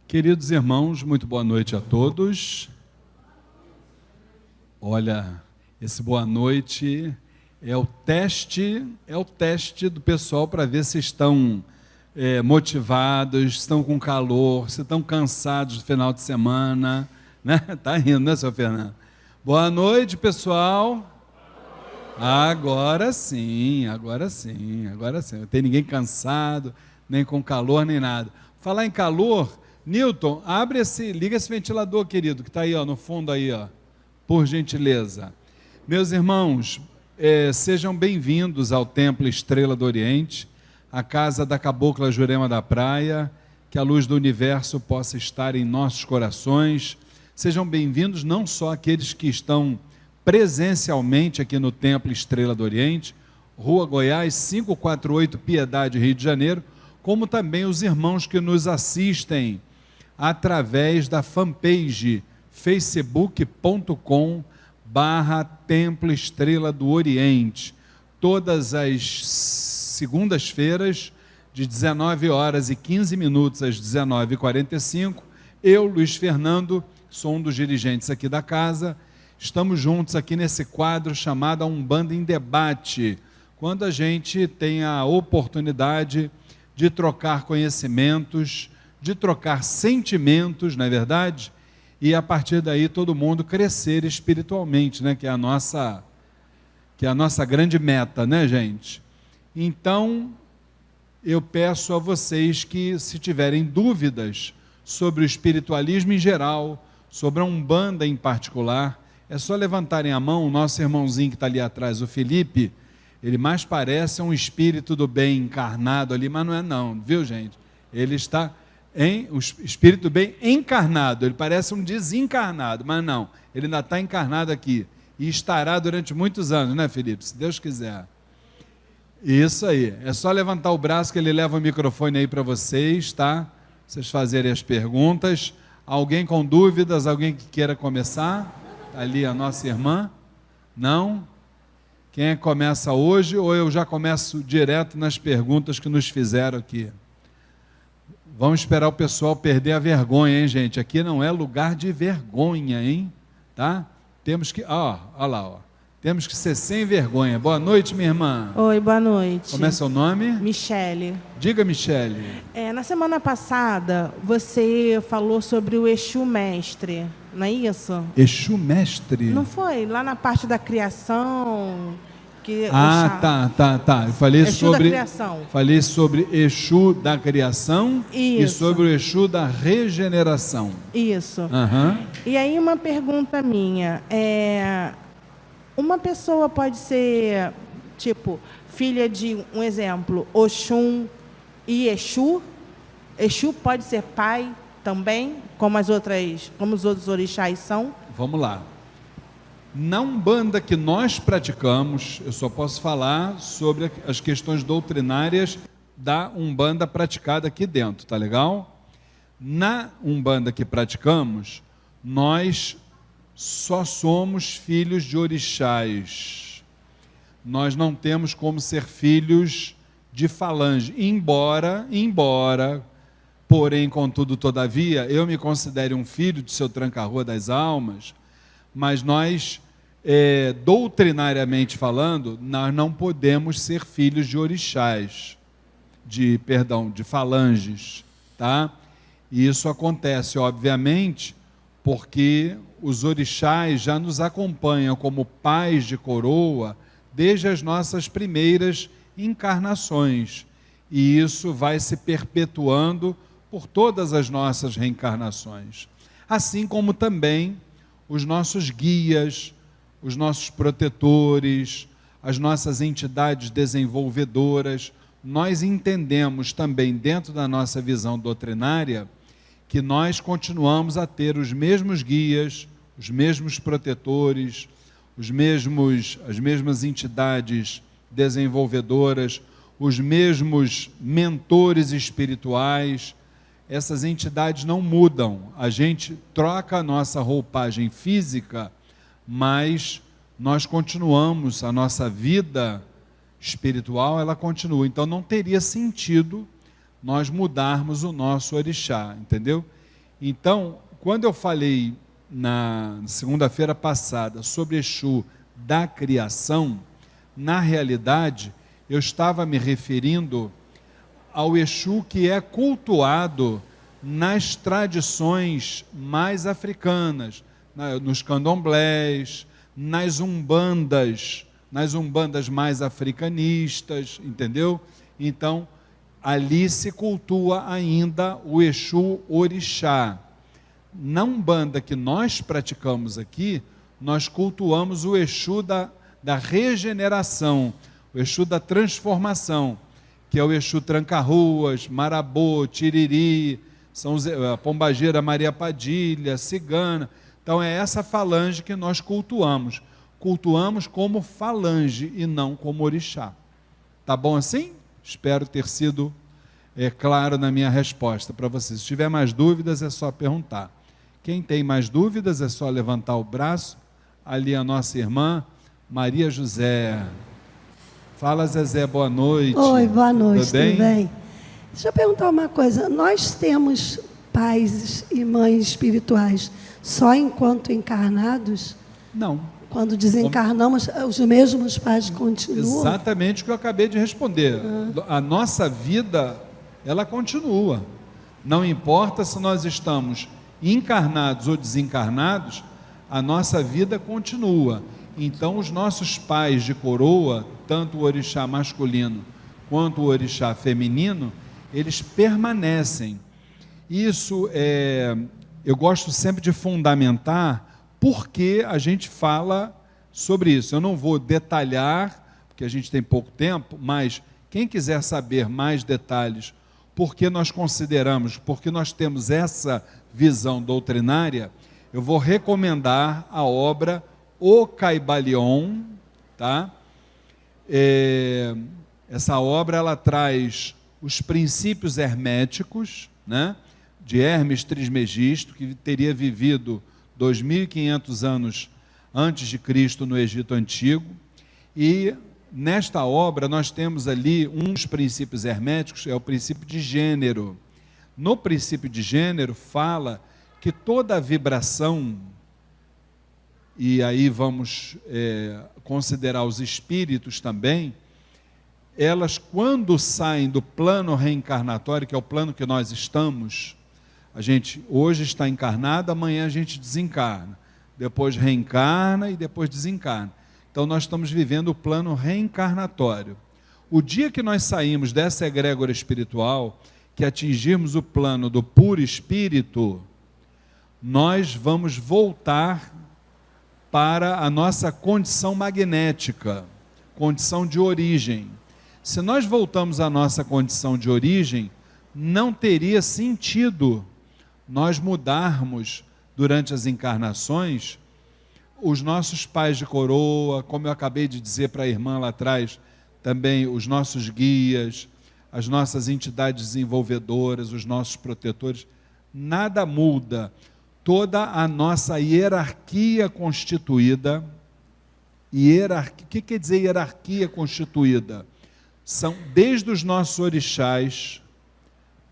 Queridos irmãos, muito boa noite a todos. Olha, esse boa noite é o teste do pessoal para ver se estão motivados, se estão com calor, se estão cansados do final de semana, né? Tá rindo, né, seu Fernando? Boa noite, pessoal. Agora sim. Não tem ninguém cansado, nem com calor, nem nada. Falar em calor, Newton, liga esse ventilador, querido, que está aí, ó, no fundo aí, ó, por gentileza. Meus irmãos, sejam bem-vindos ao Templo Estrela do Oriente, a casa da Cabocla Jurema da Praia, que a luz do universo possa estar em nossos corações. Sejam bem-vindos não só aqueles que estão presencialmente aqui no Templo Estrela do Oriente, Rua Goiás, 548, Piedade, Rio de Janeiro, como também os irmãos que nos assistem através da fanpage facebook.com/Templo Estrela do Oriente. Todas as segundas-feiras, de 19 horas e 15 minutos às 19h45, eu, Luiz Fernando, sou um dos dirigentes aqui da casa, estamos juntos aqui nesse quadro chamado Umbanda em Debate, quando a gente tem a oportunidade de trocar conhecimentos, de trocar sentimentos, não é verdade? E a partir daí todo mundo crescer espiritualmente, né? Que é a nossa grande meta, né, gente? Então, eu peço a vocês que, se tiverem dúvidas sobre o espiritualismo em geral, sobre a Umbanda em particular, é só levantarem a mão. O nosso irmãozinho que está ali atrás, o Felipe, ele mais parece um espírito do bem encarnado ali, mas não é não, viu, gente? Ele está o espírito do bem encarnado, ele parece um desencarnado, mas não, ele ainda está encarnado aqui, e estará durante muitos anos, né, Felipe? Se Deus quiser. Isso aí, é só levantar o braço que ele leva o microfone aí para vocês, tá? Vocês fazerem as perguntas. Alguém com dúvidas, alguém que queira começar? Ali a nossa irmã? Não? Quem é que começa hoje, ou eu já começo direto nas perguntas que nos fizeram aqui? Vamos esperar o pessoal perder a vergonha, hein, gente? Aqui não é lugar de vergonha, hein? Tá? Temos que... olha lá, ó. Temos que ser sem vergonha. Boa noite, minha irmã. Oi, boa noite. Como é seu nome? Michele. Diga, Michele. Na semana passada, você falou sobre o Exu Mestre, não é isso? Exu Mestre? Não foi? Lá na parte da criação... Tá. Eu falei Exu da criação. Falei sobre Exu da criação. Isso. E sobre o Exu da regeneração. Isso. Uhum. E aí uma pergunta minha, uma pessoa pode ser, tipo, filha de, um exemplo, Oxum e Exu? Exu pode ser pai também, como os outros orixás são? Vamos lá. Na Umbanda que nós praticamos, eu só posso falar sobre as questões doutrinárias da Umbanda praticada aqui dentro, tá legal? Na Umbanda que praticamos, nós só somos filhos de orixás. Nós não temos como ser filhos de falange, embora, porém, contudo, todavia, eu me considere um filho de seu Tranca-Rua das Almas, mas nós, doutrinariamente falando, nós não podemos ser filhos de orixás, de falanges, tá? E isso acontece, obviamente, porque os orixás já nos acompanham como pais de coroa desde as nossas primeiras encarnações. E isso vai se perpetuando por todas as nossas reencarnações. Assim como também os nossos guias, os nossos protetores, as nossas entidades desenvolvedoras. Nós entendemos também, dentro da nossa visão doutrinária, que nós continuamos a ter os mesmos guias, os mesmos protetores, as mesmas entidades desenvolvedoras, os mesmos mentores espirituais. Essas entidades não mudam. A gente troca a nossa roupagem física, mas nós continuamos, a nossa vida espiritual, ela continua. Então não teria sentido nós mudarmos o nosso orixá, entendeu? Então, quando eu falei na segunda-feira passada sobre Exu da criação, na realidade, eu estava me referindo ao Exu que é cultuado nas tradições mais africanas, nos candomblés, nas umbandas mais africanistas, entendeu? Então, ali se cultua ainda o Exu Orixá. Na umbanda que nós praticamos aqui, nós cultuamos o Exu da regeneração, o Exu da transformação, que é o Exu Tranca-Ruas, Marabô, Tiriri, a Pombagira Maria Padilha, Cigana. Então é essa falange que nós cultuamos. Cultuamos como falange e não como orixá. Tá bom assim? Espero ter sido claro na minha resposta para vocês. Se tiver mais dúvidas, é só perguntar. Quem tem mais dúvidas, é só levantar o braço. Ali a nossa irmã, Maria José. Fala, Zezé, boa noite. Oi, boa noite, tudo bem? Tudo bem? Deixa eu perguntar uma coisa. Nós temos pais e mães espirituais só enquanto encarnados? Não. Quando desencarnamos, os mesmos pais continuam? Exatamente o que eu acabei de responder. A nossa vida, ela continua. Não importa se nós estamos encarnados ou desencarnados, a nossa vida continua. Então, os nossos pais de coroa, tanto o orixá masculino quanto o orixá feminino, eles permanecem. Isso eu gosto sempre de fundamentar porque a gente fala sobre isso. Eu não vou detalhar, porque a gente tem pouco tempo, mas quem quiser saber mais detalhes, porque nós consideramos, porque nós temos essa visão doutrinária, eu vou recomendar a obra O Caibalion, tá? Essa obra ela traz os princípios herméticos, né, de Hermes Trismegisto, que teria vivido 2.500 anos antes de Cristo no Egito Antigo, e nesta obra nós temos ali uns princípios herméticos, é o princípio de gênero. No princípio de gênero fala que toda vibração, e aí vamos considerar os espíritos também, elas quando saem do plano reencarnatório, que é o plano que nós estamos, a gente hoje está encarnado, amanhã a gente desencarna, depois reencarna e depois desencarna. Então nós estamos vivendo o plano reencarnatório. O dia que nós saímos dessa egrégora espiritual, que atingirmos o plano do puro espírito, nós vamos voltar para a nossa condição magnética, condição de origem. Se nós voltamos à nossa condição de origem, não teria sentido nós mudarmos durante as encarnações os nossos pais de coroa, como eu acabei de dizer para a irmã lá atrás, também os nossos guias, as nossas entidades desenvolvedoras, os nossos protetores, nada muda. Toda a nossa hierarquia constituída, o que quer dizer hierarquia constituída? São desde os nossos orixás,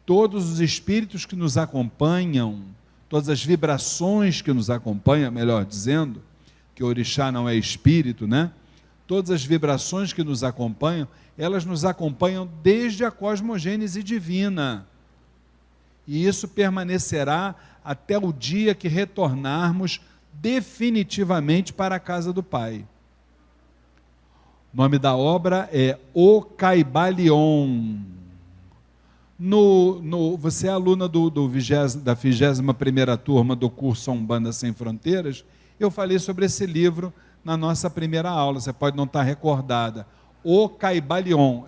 todos os espíritos que nos acompanham, todas as vibrações que nos acompanham, melhor dizendo, que o orixá não é espírito, né? Todas as vibrações que nos acompanham, elas nos acompanham desde a cosmogênese divina. E isso permanecerá até o dia que retornarmos definitivamente para a casa do Pai. O nome da obra é O Caibalion. Você é aluna da 21ª turma do curso Umbanda Sem Fronteiras, eu falei sobre esse livro na nossa primeira aula, você pode não estar recordada. O Caibalion,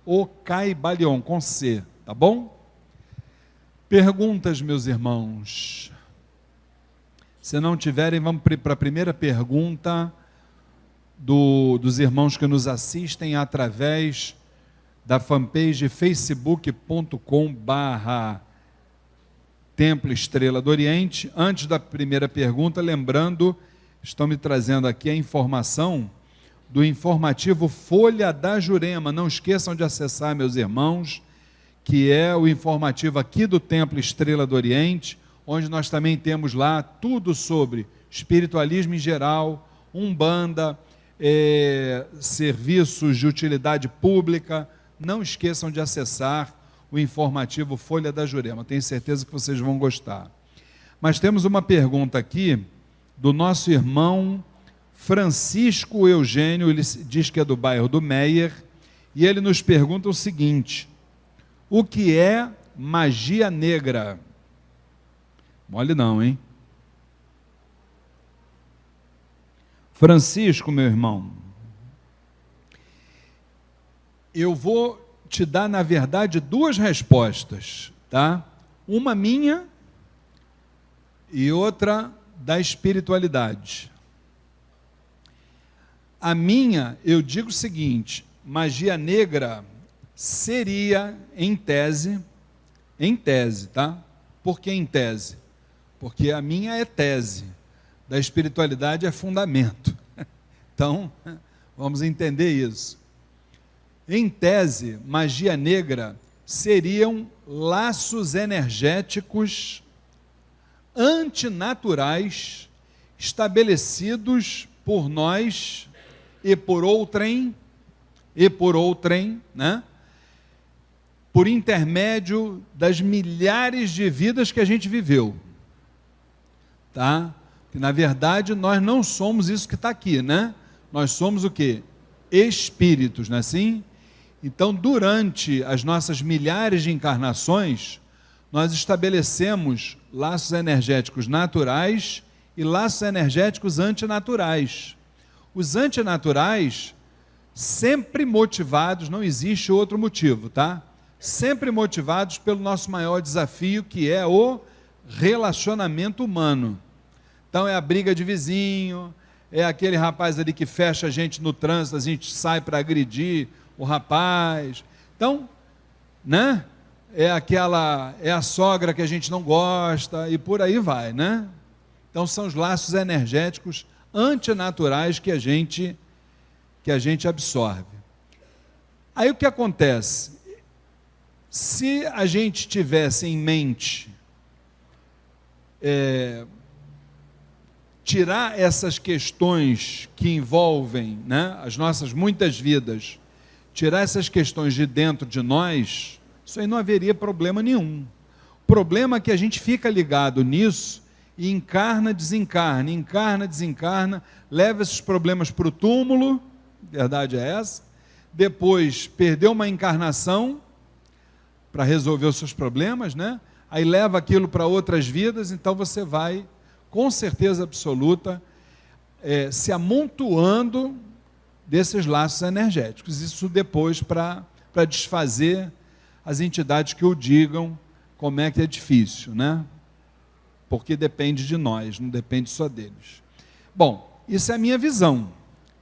O Caibalion, com C, tá bom? Perguntas, meus irmãos. Se não tiverem, vamos para a primeira pergunta dos irmãos que nos assistem através da fanpage facebook.com/Templo Estrela do Oriente. Antes da primeira pergunta, lembrando, estão me trazendo aqui a informação do informativo Folha da Jurema. Não esqueçam de acessar, meus irmãos, que é o informativo aqui do Templo Estrela do Oriente, onde nós também temos lá tudo sobre espiritualismo em geral, umbanda, serviços de utilidade pública. Não esqueçam de acessar o informativo Folha da Jurema, tenho certeza que vocês vão gostar. Mas temos uma pergunta aqui do nosso irmão Francisco Eugênio, ele diz que é do bairro do Meier, e ele nos pergunta o seguinte: o que é magia negra? Mole não, hein? Francisco, meu irmão, eu vou te dar, na verdade, duas respostas, tá? Uma minha e outra da espiritualidade. A minha, eu digo o seguinte: magia negra seria, em tese, tá? Por que em tese? Porque a minha é tese, da espiritualidade é fundamento. Então, vamos entender isso. Em tese, magia negra seriam laços energéticos antinaturais estabelecidos por nós e por outrem, né? Por intermédio das milhares de vidas que a gente viveu, tá? Que na verdade nós não somos isso que está aqui, né? Nós somos o quê? Espíritos, não é assim? Então, durante as nossas milhares de encarnações, nós estabelecemos laços energéticos naturais e laços energéticos antinaturais. Os antinaturais, sempre motivados, não existe outro motivo, tá? Sempre motivados pelo nosso maior desafio, que é o relacionamento humano. Então, é a briga de vizinho, é aquele rapaz ali que fecha a gente no trânsito, a gente sai para agredir o rapaz. Então, né? É a sogra que a gente não gosta e por aí vai, né? Então são os laços energéticos antinaturais que a gente absorve. Aí o que acontece? Se a gente tivesse em mente tirar essas questões que envolvem, né, as nossas muitas vidas, tirar essas questões de dentro de nós, isso aí não haveria problema nenhum. O problema é que a gente fica ligado nisso e encarna, desencarna, leva esses problemas para o túmulo, verdade é essa, depois perdeu uma encarnação para resolver os seus problemas, né? Aí leva aquilo para outras vidas, então você vai, com certeza absoluta, se amontoando desses laços energéticos. Isso depois para desfazer as entidades que o digam como é que é difícil, né? Porque depende de nós, não depende só deles. Bom, isso é a minha visão,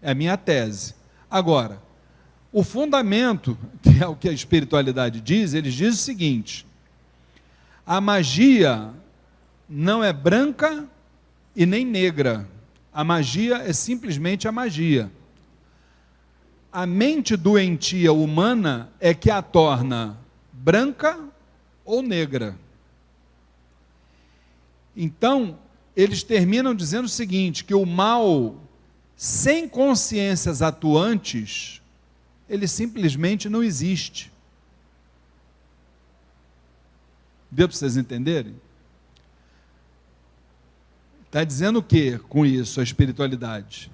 é a minha tese. Agora, o fundamento, que é o que a espiritualidade diz, eles dizem o seguinte: a magia não é branca e nem negra. A magia é simplesmente a magia. A mente doentia humana é que a torna branca ou negra. Então, eles terminam dizendo o seguinte, que o mal, sem consciências atuantes, ele simplesmente não existe. Deu para vocês entenderem? Está dizendo o que com isso, a espiritualidade?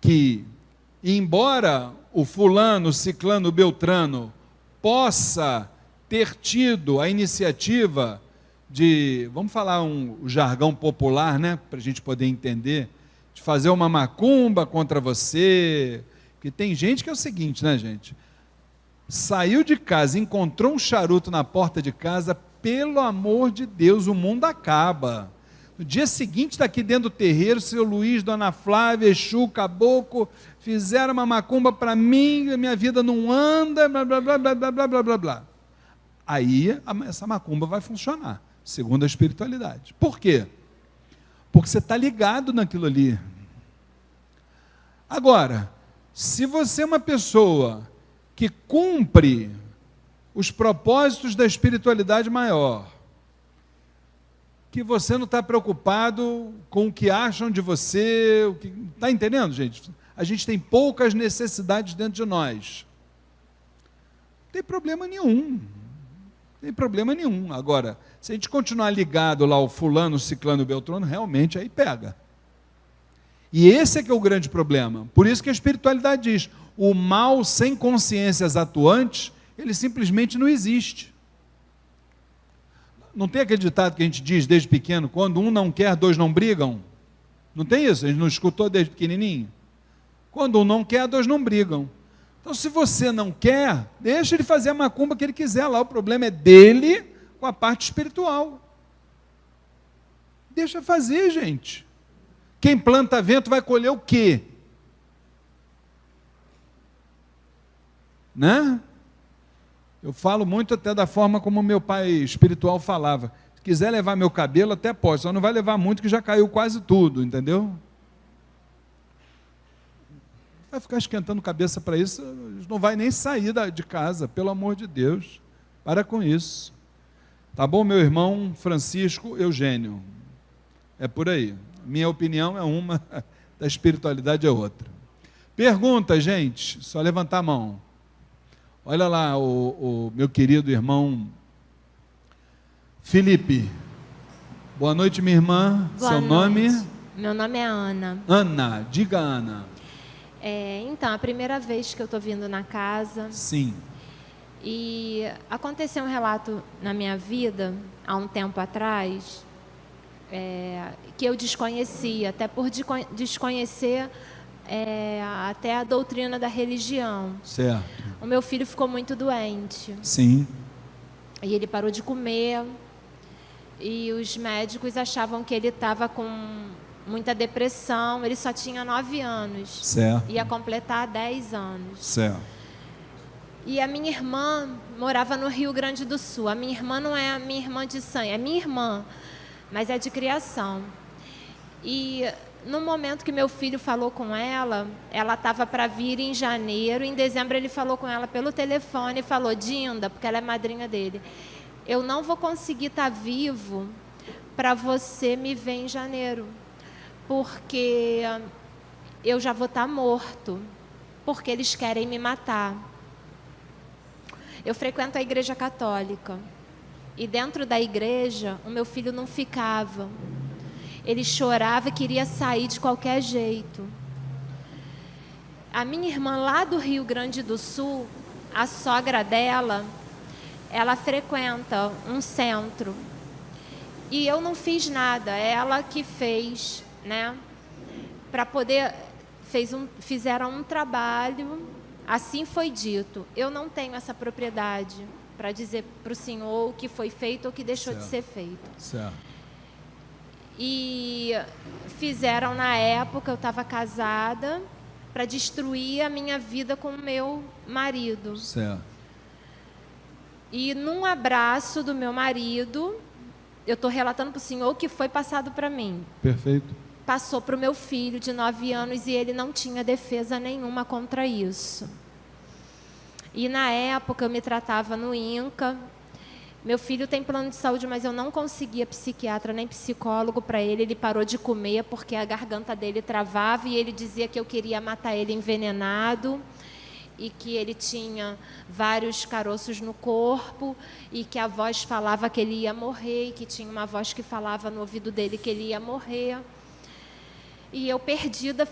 Que, embora o fulano, o ciclano, o beltrano possa ter tido a iniciativa de, vamos falar o jargão popular, né, para a gente poder entender, de fazer uma macumba contra você, que tem gente que é o seguinte, né, gente? Saiu de casa, encontrou um charuto na porta de casa, pelo amor de Deus, o mundo acaba. No dia seguinte, está aqui dentro do terreiro, seu Luiz, dona Flávia, Exu, Caboclo, fizeram uma macumba para mim, minha vida não anda, blá, blá, blá, blá, blá, blá, blá, blá. Aí, essa macumba vai funcionar, segundo a espiritualidade. Por quê? Porque você está ligado naquilo ali. Agora, se você é uma pessoa que cumpre os propósitos da espiritualidade maior, que você não está preocupado com o que acham de você. Está entendendo, gente? A gente tem poucas necessidades dentro de nós. Não tem problema nenhum. Não tem problema nenhum. Agora, se a gente continuar ligado lá ao fulano, ciclano, beltrano, realmente aí pega. E esse é que é o grande problema. Por isso que a espiritualidade diz, o mal sem consciências atuantes, ele simplesmente não existe. Não tem aquele ditado que a gente diz desde pequeno, quando um não quer, dois não brigam? Não tem isso? A gente não escutou desde pequenininho? Quando um não quer, dois não brigam. Então, se você não quer, deixa ele fazer a macumba que ele quiser lá. O problema é dele com a parte espiritual. Deixa fazer, gente. Quem planta vento vai colher o quê? Né? Eu falo muito até da forma como meu pai espiritual falava. Se quiser levar meu cabelo, até pode, só não vai levar muito que já caiu quase tudo, entendeu? Vai ficar esquentando cabeça para isso, não vai nem sair de casa, pelo amor de Deus. Para com isso. Tá bom, meu irmão Francisco Eugênio? É por aí. Minha opinião é uma, da espiritualidade é outra. Pergunta, gente, só levantar a mão. Olha lá, o meu querido irmão Felipe. Boa noite, minha irmã. Boa Seu noite. nome? Meu nome é Ana. Ana, diga Ana. Então, a primeira vez que eu estou vindo na casa. Sim. E aconteceu um relato na minha vida, há um tempo atrás, que eu desconhecia, até por desconhecer até a doutrina da religião. Certo. O meu filho ficou muito doente. Sim. E ele parou de comer. E os médicos achavam que ele estava com muita depressão. Ele só tinha 9 anos. Certo. Ia completar 10 anos. Certo. E a minha irmã morava no Rio Grande do Sul. A minha irmã não é a minha irmã de sangue, é minha irmã, mas é de criação. E no momento que meu filho falou com ela estava para vir em janeiro. Em dezembro ele falou com ela pelo telefone e falou: Dinda, porque ela é madrinha dele, eu não vou conseguir estar vivo para você me ver em janeiro, porque eu já vou estar morto, porque eles querem me matar. Eu frequento a igreja católica e dentro da igreja o meu filho não ficava. Ele chorava e queria sair de qualquer jeito. A minha irmã lá do Rio Grande do Sul, a sogra dela, ela frequenta um centro. E eu não fiz nada, ela que fez, né? Para poder, fizeram um trabalho, assim foi dito. Eu não tenho essa propriedade para dizer para o senhor o que foi feito ou o que deixou de ser feito. Certo. E fizeram na época, eu estava casada, para destruir a minha vida com o meu marido. Certo. E num abraço do meu marido, eu estou relatando para o senhor o que foi passado para mim. Perfeito. Passou para o meu filho de 9 anos e ele não tinha defesa nenhuma contra isso. E na época eu me tratava no INCA. Meu filho tem plano de saúde, mas eu não conseguia psiquiatra nem psicólogo para ele. Ele parou de comer porque a garganta dele travava e ele dizia que eu queria matar ele envenenado e que ele tinha vários caroços no corpo e que a voz falava que ele ia morrer e que tinha uma voz que falava no ouvido dele que ele ia morrer. E eu perdida,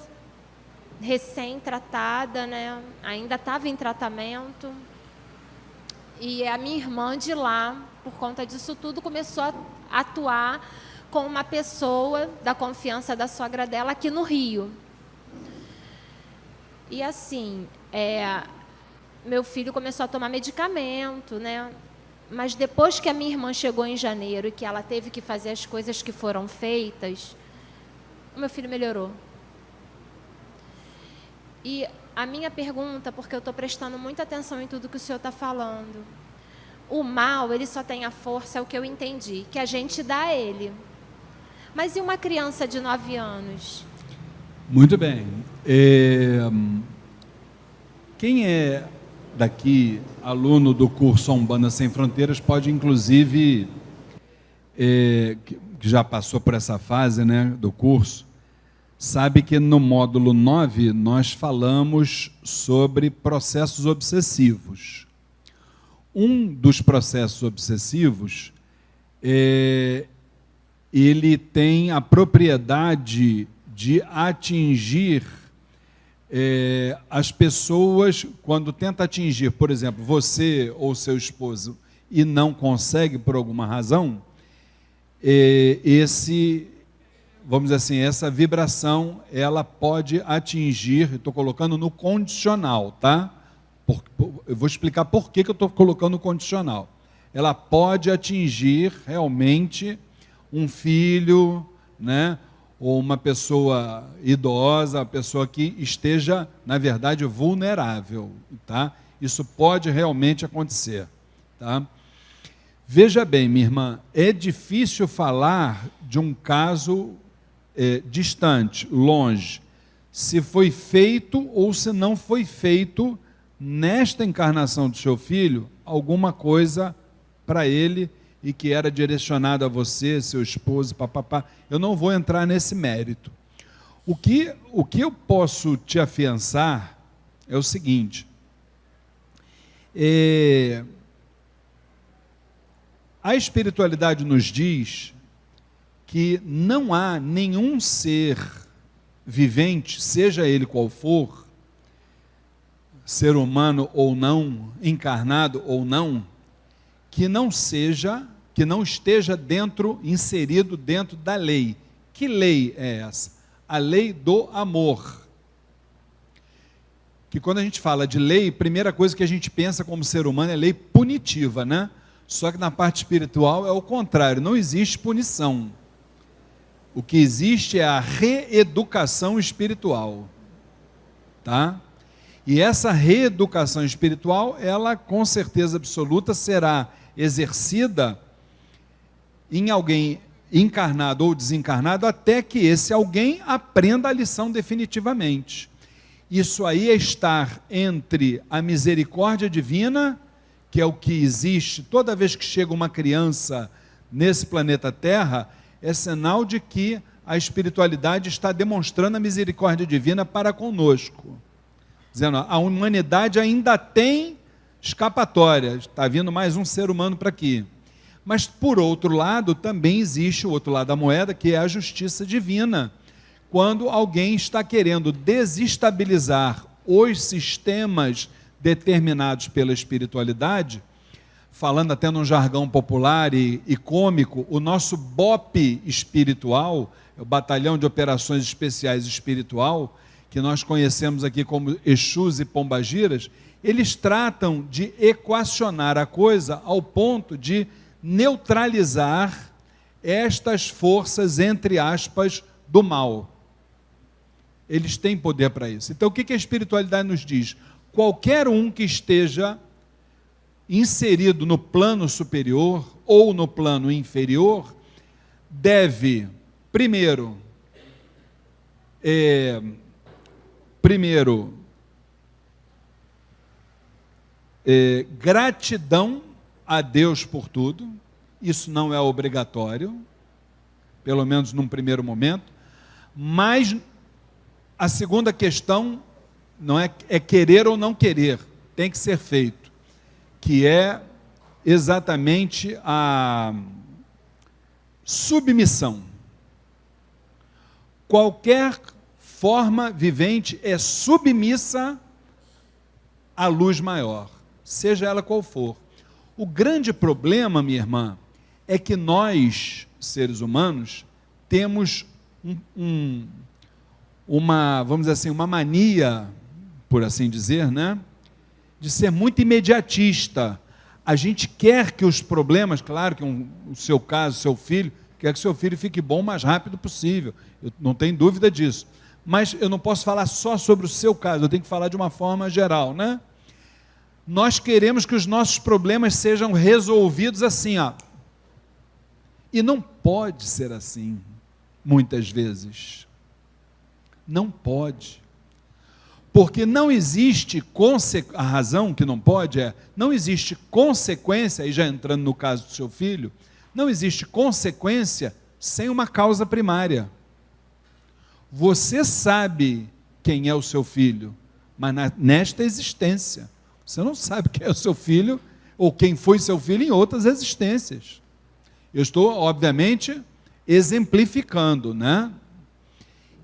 recém-tratada, né? Ainda estava em tratamento. E a minha irmã de lá, por conta disso tudo, começou a atuar com uma pessoa da confiança da sogra dela aqui no Rio. E assim, meu filho começou a tomar medicamento, né? Mas depois que a minha irmã chegou em janeiro e que ela teve que fazer as coisas que foram feitas, o meu filho melhorou. E a minha pergunta, porque eu estou prestando muita atenção em tudo que o senhor está falando, o mal, ele só tem a força, é o que eu entendi, que a gente dá a ele. Mas e uma criança de 9 anos? Muito bem. Quem é daqui aluno do curso Umbanda Sem Fronteiras pode, inclusive, que que já passou por essa fase, né, do curso, sabe que no módulo 9 nós falamos sobre processos obsessivos. Um dos processos obsessivos, ele tem a propriedade de atingir as pessoas, quando tenta atingir, por exemplo, você ou seu esposo, e não consegue por alguma razão, vamos dizer assim, essa vibração, ela pode atingir, estou colocando no condicional, tá? Eu vou explicar por que eu estou colocando no condicional. Ela pode atingir realmente um filho, né? Ou uma pessoa idosa, uma pessoa que esteja, na verdade, vulnerável, tá? Isso pode realmente acontecer, tá? Veja bem, minha irmã, é difícil falar de um caso distante, longe, se foi feito ou se não foi feito nesta encarnação do seu filho alguma coisa para ele e que era direcionado a você, seu esposo, papapá. Eu não vou entrar nesse mérito. O que eu posso te afiançar é o seguinte: a espiritualidade nos diz que não há nenhum ser vivente, seja ele qual for, ser humano ou não, encarnado ou não, que não esteja inserido dentro da lei. Que lei é essa? A lei do amor. Que quando a gente fala de lei, a primeira coisa que a gente pensa como ser humano é lei punitiva, né? Só que na parte espiritual é o contrário, não existe punição. O que existe é a reeducação espiritual, tá? E essa reeducação espiritual, ela com certeza absoluta será exercida em alguém encarnado ou desencarnado, até que esse alguém aprenda a lição definitivamente. Isso aí é estar entre a misericórdia divina, que é o que existe toda vez que chega uma criança nesse planeta Terra, é sinal de que a espiritualidade está demonstrando a misericórdia divina para conosco. Dizendo, a humanidade ainda tem escapatória, está vindo mais um ser humano para aqui. Mas, por outro lado, também existe o outro lado da moeda, que é a justiça divina. Quando alguém está querendo desestabilizar os sistemas determinados pela espiritualidade, falando até num jargão popular e cômico, o nosso BOP espiritual, o Batalhão de Operações Especiais Espiritual, que nós conhecemos aqui como Exus e Pombagiras, eles tratam de equacionar a coisa ao ponto de neutralizar estas forças, entre aspas, do mal. Eles têm poder para isso. Então, o que a espiritualidade nos diz? Qualquer um que esteja inserido no plano superior ou no plano inferior, deve, primeiro, gratidão a Deus por tudo. Isso não é obrigatório, pelo menos num primeiro momento, mas a segunda questão não é querer ou não querer, tem que ser feito, que é exatamente a submissão. Qualquer forma vivente é submissa à luz maior, seja ela qual for. O grande problema, minha irmã, é que nós, seres humanos, temos vamos dizer assim, uma mania, por assim dizer, né, de ser muito imediatista. A gente quer que os problemas, claro que o seu caso, seu filho, quer que seu filho fique bom o mais rápido possível, eu não tenho dúvida disso, mas eu não posso falar só sobre o seu caso, eu tenho que falar de uma forma geral, né? Nós queremos que os nossos problemas sejam resolvidos assim, ó. E não pode ser assim, muitas vezes. Não pode. Porque não existe a razão que não pode não existe consequência, e já entrando no caso do seu filho, não existe consequência sem uma causa primária. Você sabe quem é o seu filho, mas nesta existência. Você não sabe quem é o seu filho ou quem foi seu filho em outras existências. Eu estou, obviamente, exemplificando, né?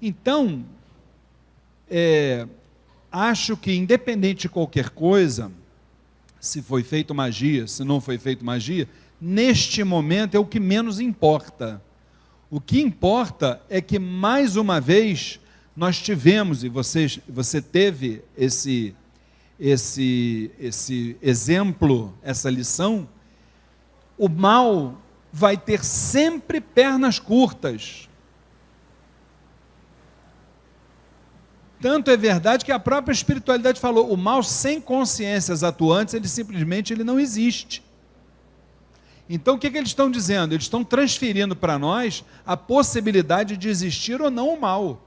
Então, acho que independente de qualquer coisa, se foi feito magia, se não foi feito magia, neste momento é o que menos importa. O que importa é que, mais uma vez, nós tivemos, e você teve esse exemplo, essa lição, o mal vai ter sempre pernas curtas. Tanto é verdade que a própria espiritualidade falou, o mal sem consciências atuantes, ele simplesmente não existe. Então o que eles estão dizendo? Eles estão transferindo para nós a possibilidade de existir ou não o mal.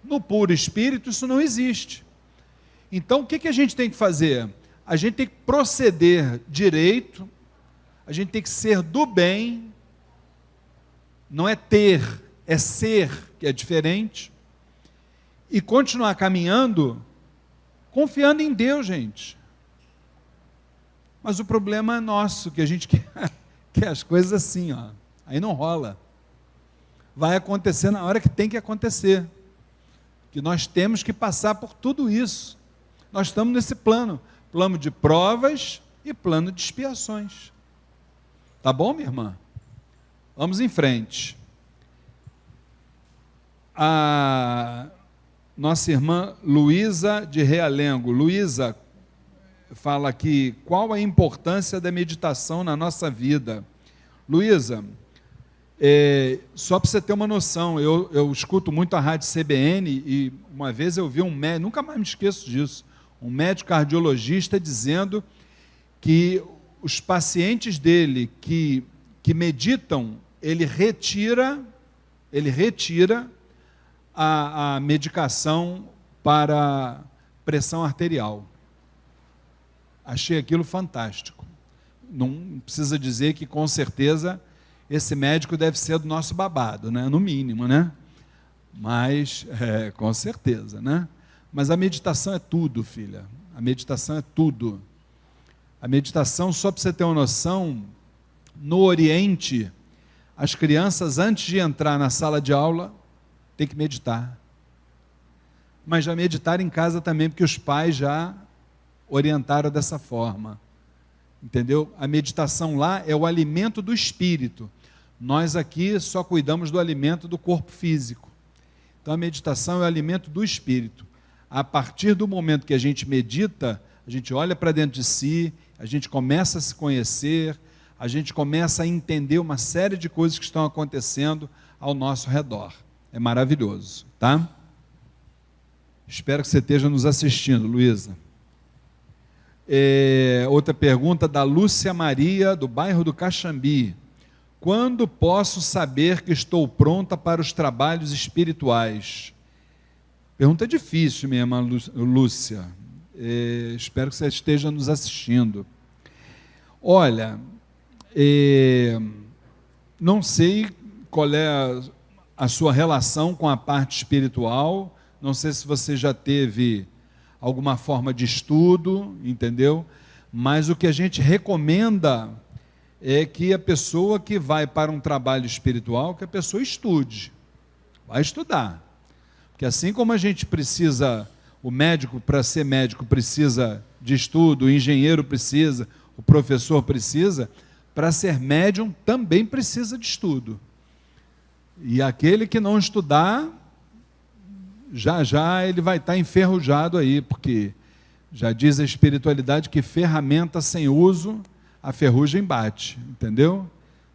No puro espírito isso não existe. Então o que a gente tem que fazer? A gente tem que proceder direito, a gente tem que ser do bem, não é ter, é ser, que é diferente, e continuar caminhando, confiando em Deus, gente. Mas o problema é nosso, que a gente quer as coisas assim, ó. Aí não rola. Vai acontecer na hora que tem que acontecer. Que nós temos que passar por tudo isso. Nós estamos nesse plano de provas e plano de expiações. Tá bom, minha irmã? Vamos em frente. A nossa irmã Luísa de Realengo. Luísa fala aqui, qual a importância da meditação na nossa vida? Luísa, só para você ter uma noção, eu escuto muito a rádio CBN e uma vez eu vi um médico, nunca mais me esqueço disso, um médico cardiologista dizendo que os pacientes dele que meditam, ele retira a medicação para pressão arterial. Achei aquilo fantástico. Não precisa dizer que, com certeza, esse médico deve ser do nosso babado, né? No mínimo, né? Mas, com certeza, né? Mas a meditação é tudo, filha. A meditação é tudo. A meditação, só para você ter uma noção, no Oriente, as crianças, antes de entrar na sala de aula, têm que meditar. Mas já meditar em casa também, porque os pais já orientaram dessa forma. Entendeu? A meditação lá é o alimento do espírito. Nós aqui só cuidamos do alimento do corpo físico. Então a meditação é o alimento do espírito. A partir do momento que a gente medita, a gente olha para dentro de si, a gente começa a se conhecer, a gente começa a entender uma série de coisas que estão acontecendo ao nosso redor. É maravilhoso, tá? Espero que você esteja nos assistindo, Luísa. Outra pergunta da Lúcia Maria, do bairro do Caxambi. Quando posso saber que estou pronta para os trabalhos espirituais? Pergunta difícil, minha irmã Lúcia. Espero que você esteja nos assistindo. Olha, não sei qual é a sua relação com a parte espiritual, não sei se você já teve alguma forma de estudo, entendeu? Mas o que a gente recomenda é que a pessoa que vai para um trabalho espiritual, que a pessoa estude, vai estudar. Porque assim como a gente precisa, o médico, para ser médico, precisa de estudo, o engenheiro precisa, o professor precisa, para ser médium também precisa de estudo. E aquele que não estudar, já ele vai estar enferrujado aí, porque já diz a espiritualidade que ferramenta sem uso, a ferrugem bate, entendeu?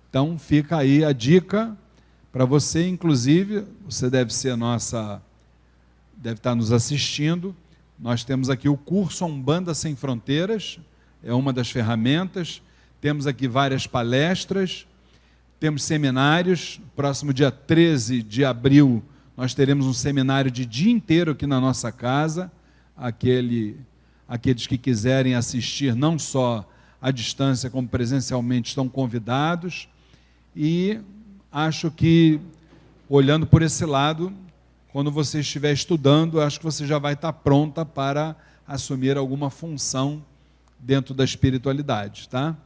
Então fica aí a dica para você, inclusive, você deve estar nos assistindo, nós temos aqui o curso Umbanda Sem Fronteiras, é uma das ferramentas, temos aqui várias palestras, temos seminários, próximo dia 13 de abril, nós teremos um seminário de dia inteiro aqui na nossa casa, aqueles que quiserem assistir, não só à distância, como presencialmente, estão convidados, e acho que, olhando por esse lado, quando você estiver estudando, acho que você já vai estar pronta para assumir alguma função dentro da espiritualidade, tá?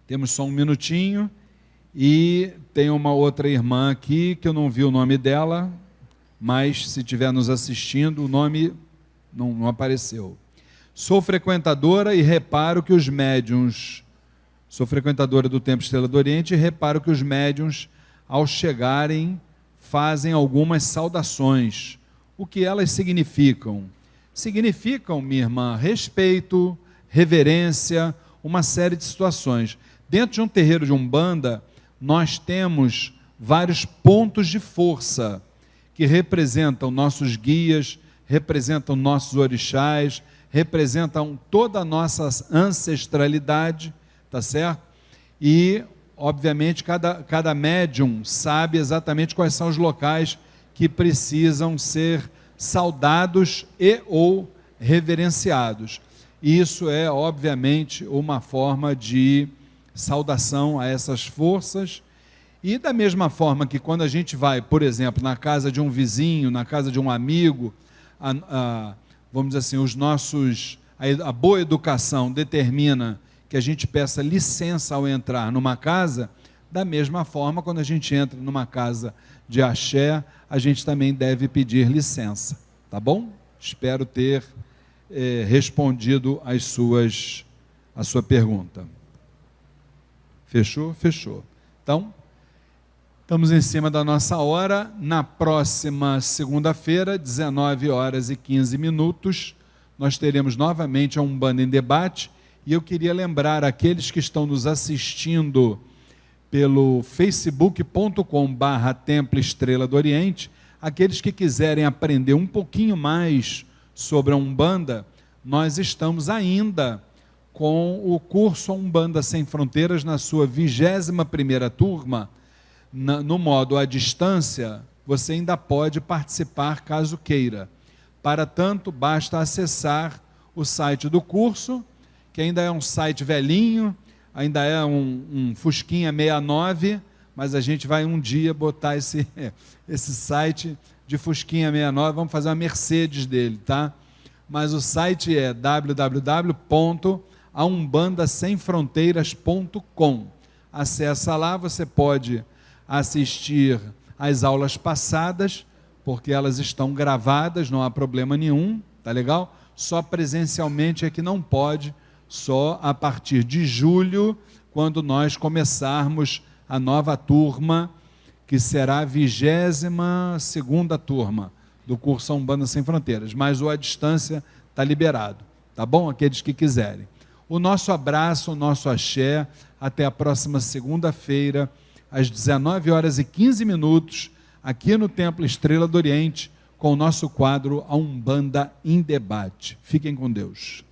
Temos só um minutinho e tem uma outra irmã aqui que eu não vi o nome dela, mas se estiver nos assistindo, o nome não apareceu. Sou frequentadora e reparo que os médiuns... Sou frequentadora do Templo Estrela do Oriente e reparo que os médiuns, ao chegarem, fazem algumas saudações. O que elas significam? Significam, minha irmã, respeito, reverência, uma série de situações. Dentro de um terreiro de Umbanda, nós temos vários pontos de força que representam nossos guias, representam nossos orixás, representam toda a nossa ancestralidade, tá certo? E, obviamente, cada médium sabe exatamente quais são os locais que precisam ser saudados e ou reverenciados. Isso é, obviamente, uma forma de saudação a essas forças. E da mesma forma que quando a gente vai, por exemplo, na casa de um vizinho, na casa de um amigo, vamos dizer assim, a boa educação determina que a gente peça licença ao entrar numa casa, da mesma forma, quando a gente entra numa casa de axé, a gente também deve pedir licença, tá bom? Espero ter respondido a sua pergunta. Fechou? Fechou. Então, estamos em cima da nossa hora. Na próxima segunda-feira, 19h15, nós teremos novamente a Umbanda em Debate. E eu queria lembrar aqueles que estão nos assistindo pelo facebook.com/Templo Estrela do Oriente, aqueles que quiserem aprender um pouquinho mais sobre a Umbanda, nós estamos ainda com o curso Umbanda Sem Fronteiras na sua 21ª turma, no modo à distância. Você ainda pode participar caso queira. Para tanto, basta acessar o site do curso, que ainda é um site velhinho, ainda é um Fusquinha 69, mas a gente vai um dia botar esse site de Fusquinha 69, vamos fazer uma Mercedes dele, tá? Mas o site é www.aumbandasemfronteiras.com. Acessa lá, você pode assistir às aulas passadas, porque elas estão gravadas, não há problema nenhum, tá legal? Só presencialmente é que não pode, só a partir de julho, quando nós começarmos a nova turma, que será a 22ª turma do curso Umbanda Sem Fronteiras, mas o à distância está liberado, tá bom? Aqueles que quiserem. O nosso abraço, o nosso axé, até a próxima segunda-feira, às 19h15, aqui no Templo Estrela do Oriente, com o nosso quadro A Umbanda em Debate. Fiquem com Deus.